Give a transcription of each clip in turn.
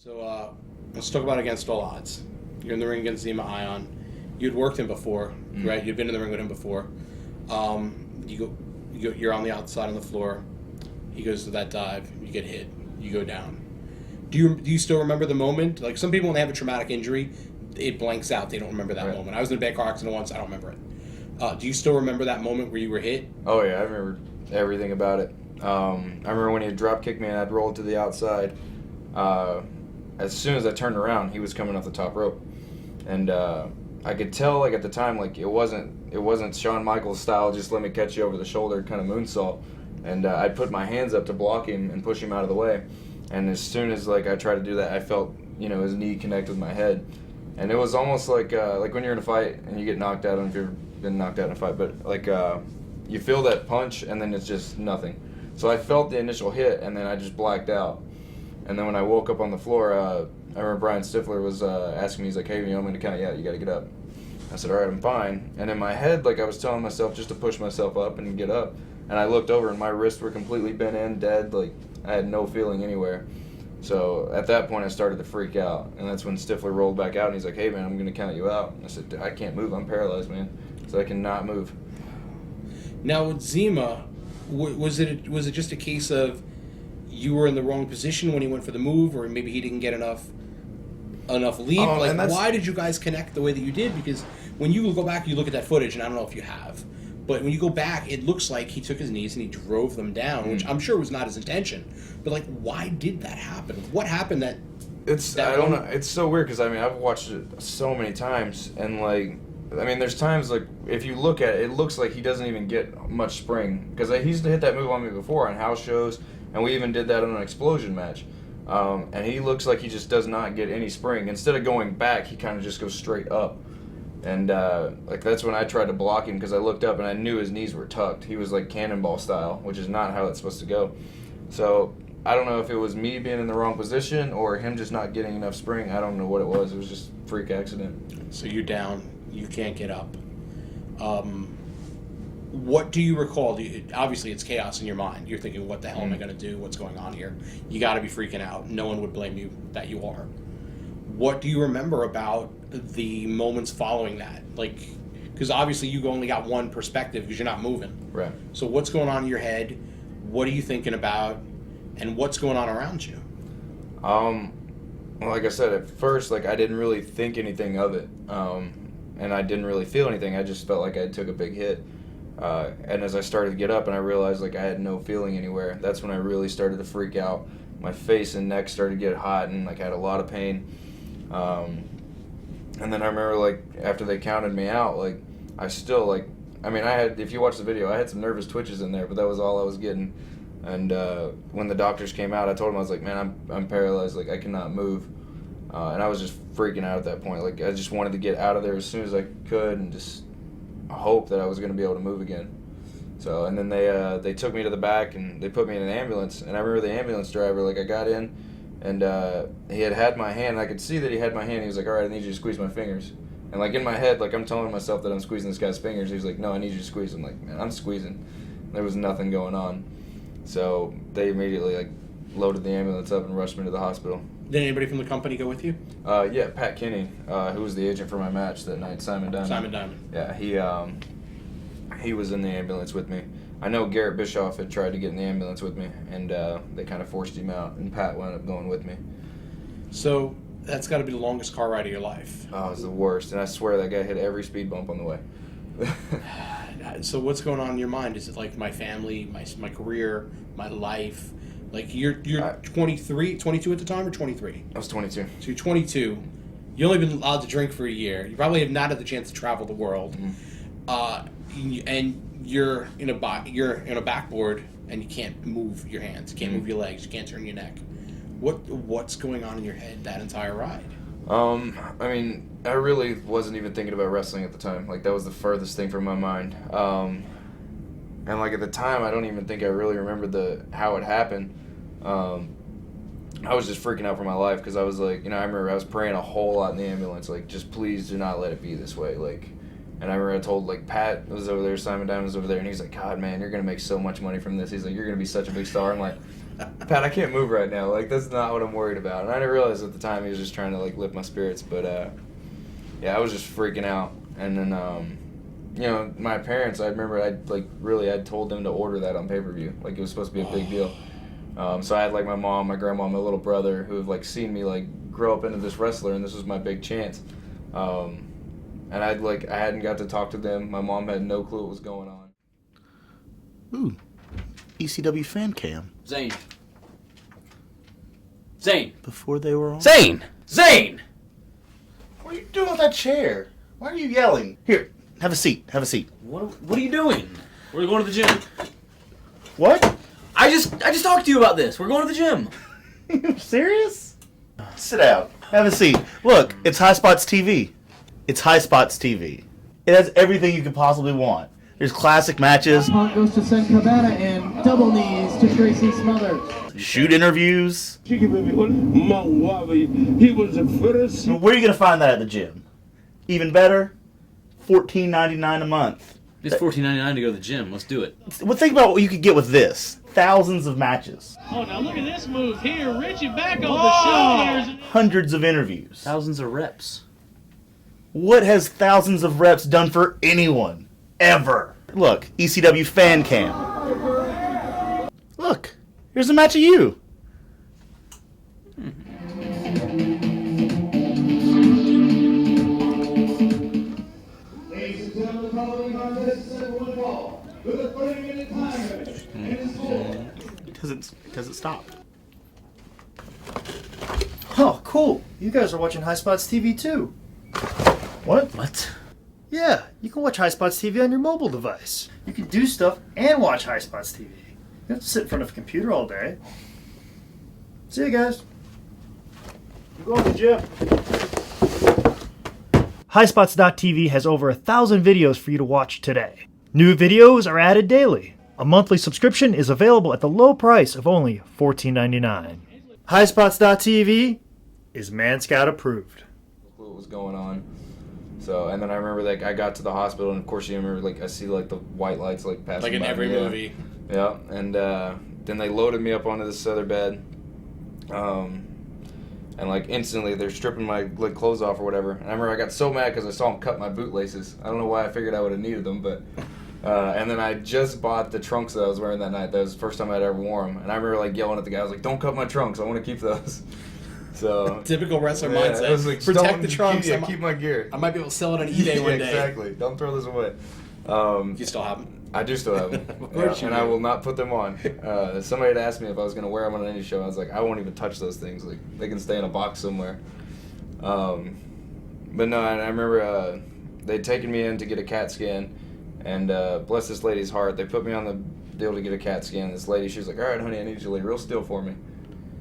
So let's talk about Against All Odds. You're in the ring against Zima Ion. You'd worked him before, right? You'd been in the ring with him before. You're on the outside on the floor. He goes to that dive. You get hit. You go down. Do you still remember the moment? Like, some people, when they have a traumatic injury, it blanks out. They don't remember that moment. I was in a bad car accident once. I don't remember it. Do you still remember that moment where you were hit? Oh, yeah. I remember everything about it. I remember when he had drop kicked me and I'd rolled to the outside. As soon as I turned around, he was coming off the top rope. And I could tell, like, at the time, like, it wasn't Shawn Michaels style, just let me catch you over the shoulder kind of moonsault. And I put my hands up to block him and push him out of the way. And as soon as, like, I tried to do that, I felt, his knee connect with my head. And it was almost like when you're in a fight and you get knocked out. I don't know if you've ever been knocked out in a fight, but, like, you feel that punch and then it's just nothing. So I felt the initial hit and then I just blacked out. And then when I woke up on the floor, I remember Brian Stifler was asking me, he's like, hey, I'm going to count you out. You got to get up. I said, all right, I'm fine. And in my head, like, I was telling myself just to push myself up and get up. And I looked over and my wrists were completely bent in, dead. Like, I had no feeling anywhere. So at that point, I started to freak out. And that's when Stifler rolled back out and he's like, hey, man, I'm going to count you out. And I said, I can't move. I'm paralyzed, man. So I cannot move. Now, with Zima, was it just a case of you were in the wrong position when he went for the move, or maybe he didn't get enough leap? Why did you guys connect the way that you did? Because when you go back, you look at that footage, and I don't know if you have, but when you go back, it looks like he took his knees and he drove them down, which I'm sure was not his intention. But, like, why did that happen? What happened that... I don't know. It's so weird because, I've watched it so many times, and, like, there's times, like, if you look at it, it looks like he doesn't even get much spring. Because he used to hit that move on me before on house shows, and we even did that on an Explosion match. And he looks like he just does not get any spring. Instead of going back, he kind of just goes straight up. And, that's when I tried to block him because I looked up and I knew his knees were tucked. He was, like, cannonball style, which is not how it's supposed to go. So I don't know if it was me being in the wrong position or him just not getting enough spring. I don't know what it was. It was just a freak accident. So you're down. You can't get up. What do you recall? Obviously, it's chaos in your mind. You're thinking, what the hell am I going to do? What's going on here? You got to be freaking out. No one would blame you that you are. What do you remember about the moments following that? Like, because obviously you only got one perspective because you're not moving. Right. So what's going on in your head? What are you thinking about? And what's going on around you? Well, like I said, at first, like, I didn't really think anything of it. And I didn't really feel anything. I just felt like I took a big hit. And as I started to get up and I realized, like, I had no feeling anywhere, that's when I really started to freak out. My face and neck started to get hot and, like, I had a lot of pain. And then I remember, like, after they counted me out, like, I still, like, if you watch the video, I had some nervous twitches in there, but that was all I was getting. And when the doctors came out, I told them, I was like, man, I'm paralyzed, like, I cannot move. And I was just freaking out at that point. Like, I just wanted to get out of there as soon as I could and just hope that I was going to be able to move again. So, and then they took me to the back and they put me in an ambulance. And I remember the ambulance driver, like, I got in and he had my hand. I could see that he had my hand. He was like, all right, I need you to squeeze my fingers. And, like, in my head, like, I'm telling myself that I'm squeezing this guy's fingers. He was like, no, I need you to squeeze. I'm like, man, I'm squeezing. There was nothing going on. So they immediately, like, loaded the ambulance up and rushed me to the hospital. Did anybody from the company go with you? Yeah, Pat Kinney, who was the agent for my match that night, Simon Diamond. Yeah, he was in the ambulance with me. I know Garrett Bischoff had tried to get in the ambulance with me, and they kind of forced him out, and Pat wound up going with me. So that's got to be the longest car ride of your life. Oh, it was the worst, and I swear that guy hit every speed bump on the way. So what's going on in your mind? Is it like my family, my career, my life? Like, you're 23, 22 at the time, or 23? I was 22. So you're 22. You've only been allowed to drink for a year. You probably have not had the chance to travel the world. Mm-hmm. And you're in a backboard, and you can't move your hands, you can't move your legs, you can't turn your neck. What's going on in your head that entire ride? I really wasn't even thinking about wrestling at the time. Like, that was the furthest thing from my mind. And, like, at the time, I don't even think I really remembered how it happened. I was just freaking out for my life because I was like, I remember I was praying a whole lot in the ambulance, like, just please do not let it be this way. Like, and I remember I told, like, Pat was over there, Simon Diamond was over there, and he's like, God, man, you're going to make so much money from this. He's like, you're going to be such a big star. I'm like, Pat, I can't move right now. Like, that's not what I'm worried about. And I didn't realize at the time he was just trying to, like, lift my spirits. But, yeah, I was just freaking out. And then, you know, my parents, I remember I'd told them to order that on pay-per-view. Like, it was supposed to be a big deal. So I had, like, my mom, my grandma, my little brother who have, like, seen me, like, grow up into this wrestler, and this was my big chance. And I hadn't got to talk to them. My mom had no clue what was going on. Ooh, ECW fan cam. Zane. Before they were on. Zane! What are you doing with that chair? Why are you yelling? Here, have a seat. Have a seat. What are you doing? We're going to the gym. What? I just talked to you about this. We're going to the gym. You serious? Sit down. Have a seat. Look, it's High Spots TV. It's High Spots TV. It has everything you could possibly want. There's classic matches. Punk goes to Sen Cabana and double knees to Tracy Smothers. Shoot interviews. He was the first. Where are you going to find that at the gym? Even better, $14.99 a month. It's $14.99 to go to the gym. Let's do it. Well, think about what you could get with this. Thousands of matches. Oh, now look at this move here. Richie back on the shoulders. Hundreds of interviews. Thousands of reps. What has thousands of reps done for anyone? Ever. Look, ECW fan cam. Look, here's a match of you. Ladies and gentlemen, the following contest is set for one fall with a 30-minute time limit. And it's full. It doesn't stop. Oh, cool. You guys are watching High Spots TV too. What? Yeah, you can watch High Spots TV on your mobile device. You can do stuff and watch High Spots TV. You don't have to sit in front of a computer all day. See you guys. I'm going to the gym. HighSpots.tv has over 1,000 videos for you to watch today. New videos are added daily. A monthly subscription is available at the low price of only $14.99. HighSpots.tv is Man Scout approved. What was going on? So, and then I remember, like, I got to the hospital, and of course you remember, like, I see, like, the white lights, like, passing Like in by every me. movie. Yeah, and then they loaded me up onto this other bed, and, like, instantly they're stripping my, like, clothes off or whatever. And I remember I got so mad because I saw them cut my bootlaces. I don't know why I figured I would have needed them, but... and then I just bought the trunks that I was wearing that night. That was the first time I'd ever worn them. And I remember, like, yelling at the guy. I was like, don't cut my trunks. I want to keep those. So Typical wrestler yeah, mindset. I was like, Protect the trunks. Keep my gear. I might be able to sell it on eBay one day. Exactly. Don't throw this away. You still have them? I do still have them. Of course you and do. I will not put them on. Somebody had asked me if I was going to wear them on any show. I was like, I won't even touch those things. Like, they can stay in a box somewhere. But no, I remember they'd taken me in to get a CAT scan. And bless this lady's heart, they put me on the deal to get a CAT scan. This lady, she was like, all right, honey, I need you to lay real still for me.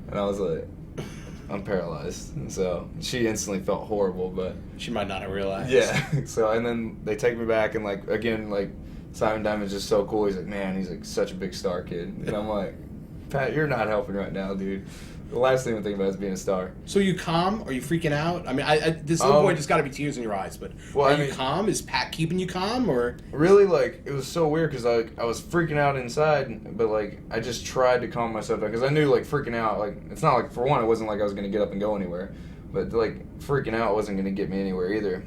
And I was like, I'm paralyzed. And so she instantly felt horrible, but... She might not have realized. Yeah. So, and then they take me back, and, like, again, like, Simon Diamond's just so cool. He's like, man, he's, like, such a big star kid. And I'm like, Pat, you're not helping right now, dude. The last thing I'm thinking about is being a star. So are you calm? Are you freaking out? I mean, this little boy just got to be tears in your eyes, but are you calm? Is Pat keeping you calm, or? Really, like, it was so weird because, like, I was freaking out inside, but, like, I just tried to calm myself down because I knew, like, freaking out, like, it's not like, for one, it wasn't like I was going to get up and go anywhere, but, like, freaking out wasn't going to get me anywhere either.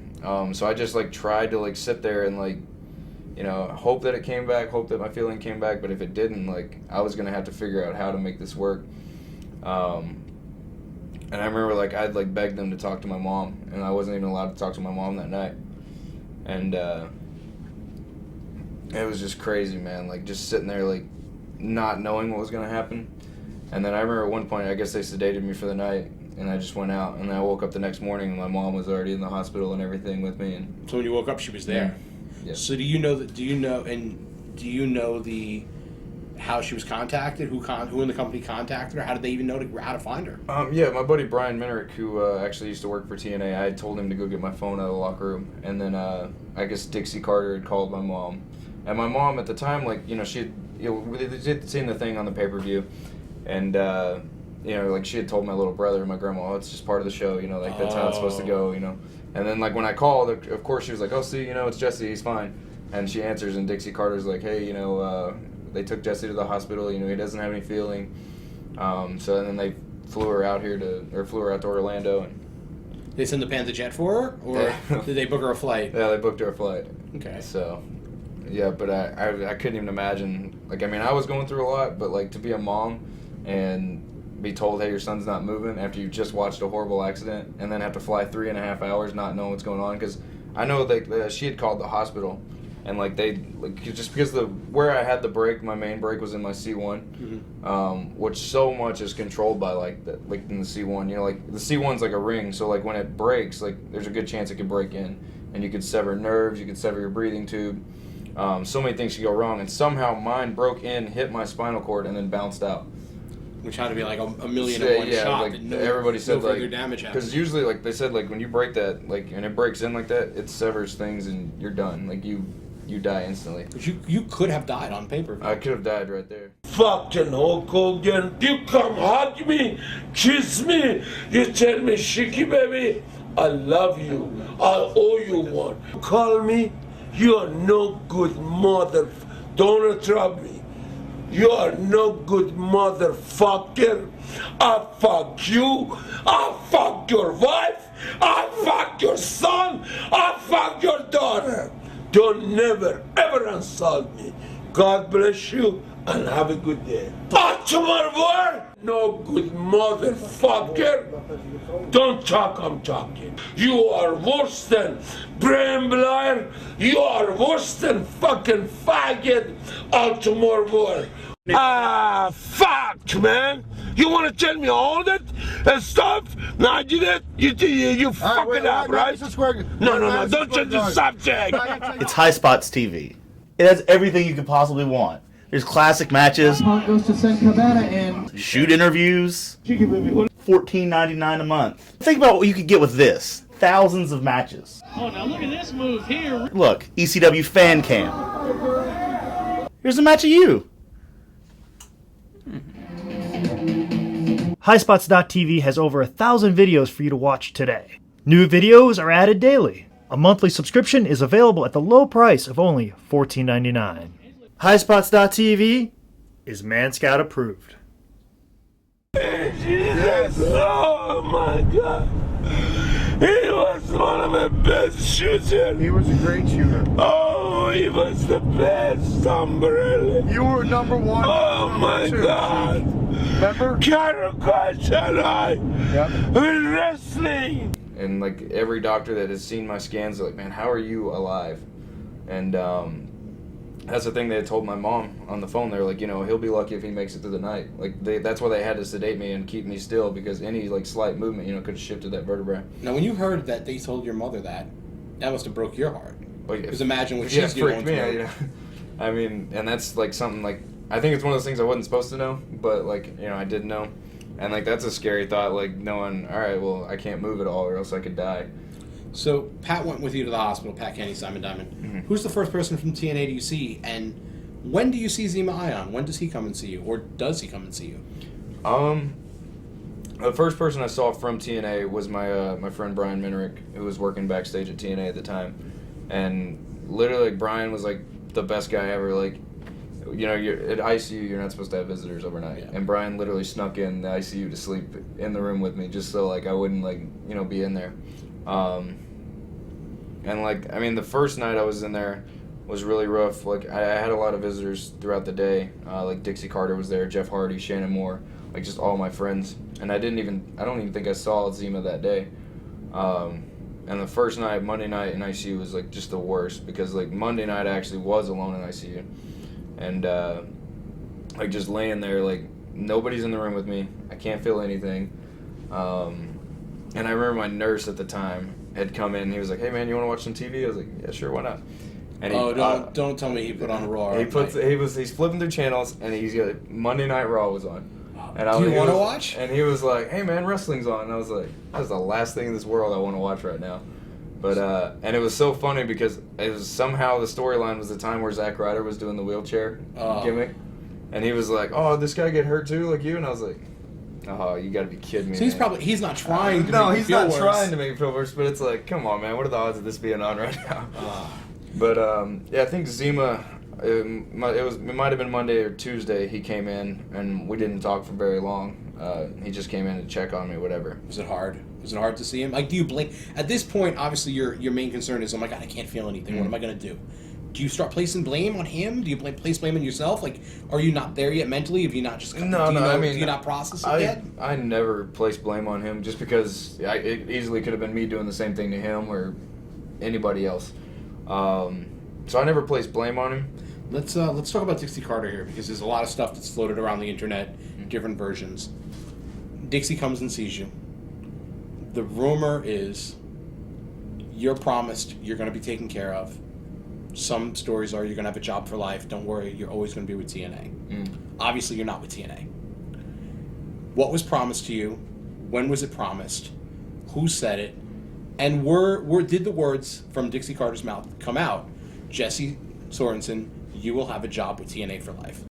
So I just, like, tried to, like, sit there and, like, you know, hope that it came back, hope that my feeling came back, but if it didn't, like, I was going to have to figure out how to make this work. And I remember, like, I'd, like, begged them to talk to my mom, and I wasn't even allowed to talk to my mom that night. And it was just crazy, man, like, just sitting there, like, not knowing what was going to happen. And then I remember at one point, I guess they sedated me for the night, and I just went out, and I woke up the next morning, and my mom was already in the hospital and everything with me. And So when you woke up, she was there. Yeah. So do you know the how she was contacted? Who in the company contacted her? How did they even know how to find her? Yeah, my buddy Brian Minerick, who actually used to work for TNA, I had told him to go get my phone out of the locker room, and then I guess Dixie Carter had called my mom, and my mom at the time, like, you know, she had, you know, they had seen the thing on the pay-per-view, and you know, like, she had told my little brother and my grandma, oh, it's just part of the show, you know, like, that's how it's supposed to go, you know. And then, like, when I called, of course she was like, oh, see, you know, it's Jesse, he's fine. And she answers, and Dixie Carter's like, hey, you know, they took Jesse to the hospital, you know, he doesn't have any feeling. So then they flew her out to Orlando. And they send the Panther jet for her, or did they book her a flight? Yeah, they booked her a flight. Okay. So, yeah, but I couldn't even imagine. Like, I mean, I was going through a lot, but like to be a mom and be told, hey, your son's not moving after you just watched a horrible accident, and then have to fly 3.5 hours not knowing what's going on, because I know that she had called the hospital, and like just because where I had the brake, my main brake was in my C1, which so much is controlled by like in the C1. You know, like the C1's like a ring, so like when it breaks, like there's a good chance it could break in, and you could sever nerves, you could sever your breathing tube. So many things could go wrong, and somehow mine broke in, hit my spinal cord, and then bounced out. Which had to be like a million in one shot. Like everybody said, no like further damage happened. Because usually, like they said, like when you break that, like and it breaks in like that, it severs things and you're done. Like you die instantly. But you could have died on paper. I could have died right there. Fucking Hulk Hogan, you come hug me, kiss me, you tell me, Shiki baby, I love you, I owe you one. Call me, you are no good mother. Don't interrupt me. You are no good motherfucker. I fuck you. I fuck your wife. I fuck your son. I fuck your daughter. Don't never ever insult me. God bless you and have a good day. Tomorrow, no good motherfucker. Don't talk, I'm talking. You are worse than brain blind. You are worse than fucking faggot. Tomorrow. Fuck, man. You want to tell me all that and stuff? No, I did it. You fuck it up, right? No, don't change the subject. It's High Spots TV. It has everything you could possibly want. There's classic matches, Goes to Sen Cabana and shoot interviews, $14.99 a month. Think about what you could get with this. Thousands of matches. Oh, now look at this move here. Look, ECW Fan Cam. Here's a match of you. Highspots.tv has over 1,000 videos for you to watch today. New videos are added daily. A monthly subscription is available at the low price of only $14.99. Highspots.tv is Man Scout approved. Jesus, oh my God. He was one of the best shooters. He was a great shooter. Oh, he was the best, umbrella. You were number one. Oh my God. Remember? Carter-Salinas. Yep. With wrestling. And like every doctor that has seen my scans, they're like, man, how are you alive? And that's the thing they had told my mom on the phone. They were like, you know, he'll be lucky if he makes it through the night. Like that's why they had to sedate me and keep me still, because any like slight movement, you know, could have shifted that vertebrae. Now, when you heard that they told your mother that must have broke your heart. Because imagine what she's she's going through. You know? I mean, and that's like something like, I think it's one of those things I wasn't supposed to know, but like, you know, I did know. And like that's a scary thought, like knowing, all right, well, I can't move at all or else I could die. So Pat went with you to the hospital, Pat Kenny, Simon Diamond. Mm-hmm. Who's the first person from TNA do you see, and when do you see Zima Ion? When does he come and see you, or does he come and see you? The first person I saw from TNA was my friend Brian Minerick, who was working backstage at TNA at the time, and literally like, Brian was like the best guy ever. Like, you know, you're at ICU, you're not supposed to have visitors overnight, and Brian literally snuck in the ICU to sleep in the room with me just so like I wouldn't like, you know, be in there. And like, I mean, the first night I was in there was really rough. Like I had a lot of visitors throughout the day. Like Dixie Carter was there, Jeff Hardy, Shannon Moore, like just all my friends. And I don't even think I saw Zima that day. And the first night, Monday night in ICU was like just the worst, because like Monday night I actually was alone in ICU. And like just laying there, like nobody's in the room with me. I can't feel anything. And I remember my nurse at the time had come in. And he was like, "Hey man, you want to watch some TV?" I was like, "Yeah, sure, why not?" And don't tell me he put on a Raw. He's flipping through channels, and he's got Monday Night Raw was on. And do you want to watch? And he was like, "Hey man, wrestling's on." And I was like, "That's the last thing in this world I want to watch right now." But and it was so funny because it was somehow the storyline was the time where Zack Ryder was doing the wheelchair gimmick, and he was like, "Oh, this guy get hurt too, like you?" And I was like, "Oh, you got to be kidding me." So he's not trying to no, make he's me feel not worse. trying to make me feel worse, but it's like, come on, man, what are the odds of this being on right now? But yeah, I think Zima, It might have been Monday or Tuesday. He came in and we didn't talk for very long. He just came in to check on me, whatever. Was it hard? Was it hard to see him? Like, do you blame? At this point, obviously, your main concern is, oh my god, I can't feel anything. What am I gonna do? Do you start placing blame on him? Do you place blame on yourself? Like, are you not there yet mentally? Have you not just do you not process it yet? I never place blame on him just because it easily could have been me doing the same thing to him or anybody else. So I never placed blame on him. Let's talk about Dixie Carter here, because there's a lot of stuff that's floated around the internet, different versions. Dixie comes and sees you. The rumor is you're promised you're going to be taken care of. Some stories are you're going to have a job for life. Don't worry, you're always going to be with TNA. Obviously, you're not with TNA. What was promised to you? When was it promised? Who said it? And did the words from Dixie Carter's mouth come out? Jesse Sorensen, you will have a job with TNA for life.